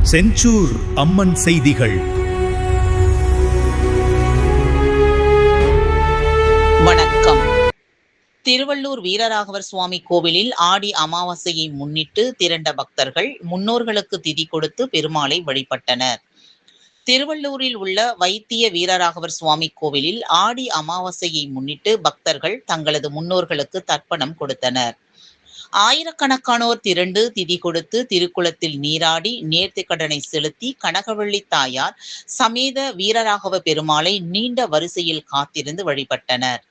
செஞ்சூர் அம்மன் செய்திகள். வணக்கம். திருவள்ளூர் வீரராகவர் சுவாமி கோவிலில் ஆடி அமாவாசையை முன்னிட்டு திரண்ட பக்தர்கள் முன்னோர்களுக்கு திதி கொடுத்து பெருமாளை வழிபட்டனர். திருவள்ளூரில் உள்ள வைத்திய வீரராகவர் சுவாமி கோவிலில் ஆடி அமாவாசையை முன்னிட்டு பக்தர்கள் தங்களது முன்னோர்களுக்கு தர்ப்பணம் கொடுத்தனர். ஆயிரக்கணக்கானோர் திரண்டு திதி கொடுத்து திருக்குளத்தில் நீராடி நேர்த்திக்கடனை செலுத்தி கனகவள்ளி தாயார் சமேத வீரராகவ பெருமாளை நீண்ட வரிசையில் காத்திருந்து வழிபட்டனர்.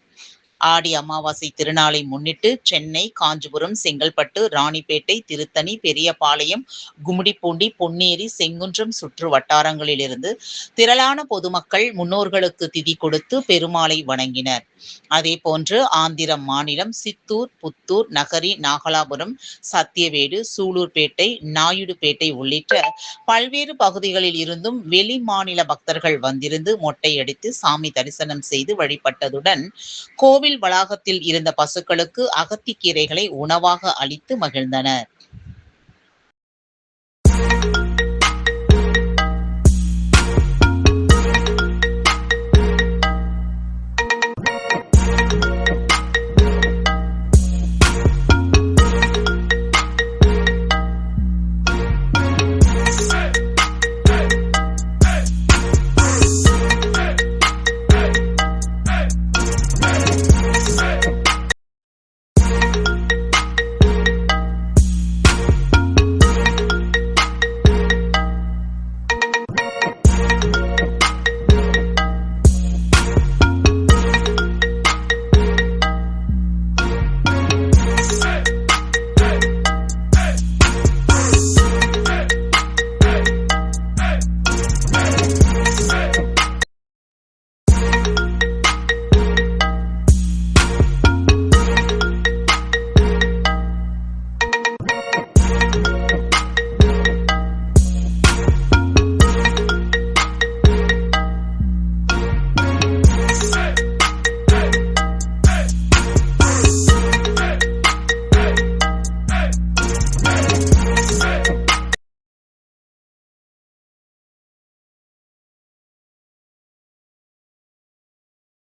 ஆடி அமாவாசை திருநாளை முன்னிட்டு சென்னை, காஞ்சிபுரம், செங்கல்பட்டு, ராணிப்பேட்டை, திருத்தணி, பெரியபாளையம், கும்மிடிப்பூண்டி, பொன்னேரி, செங்குன்றம் சுற்று வட்டாரங்களிலிருந்து திரளான பொதுமக்கள் முன்னோர்களுக்கு திதி கொடுத்து பெருமாளை வணங்கினர். அதேபோன்று ஆந்திர மாநிலம் சித்தூர், புத்தூர், நகரி, நாகலாபுரம், சத்தியவேடு, சூலூர்பேட்டை, நாயுடுபேட்டை உள்ளிட்ட பல்வேறு பகுதிகளில் இருந்தும் வெளி மாநில பக்தர்கள் வந்திருந்து மொட்டையடித்து சாமி தரிசனம் செய்து வழிபட்டதுடன் கோவில் வளாகத்தில் இருந்த பசுக்களுக்கு அகத்திக்கீரைகளை உணவாக அளித்து மகிழ்ந்தனர்.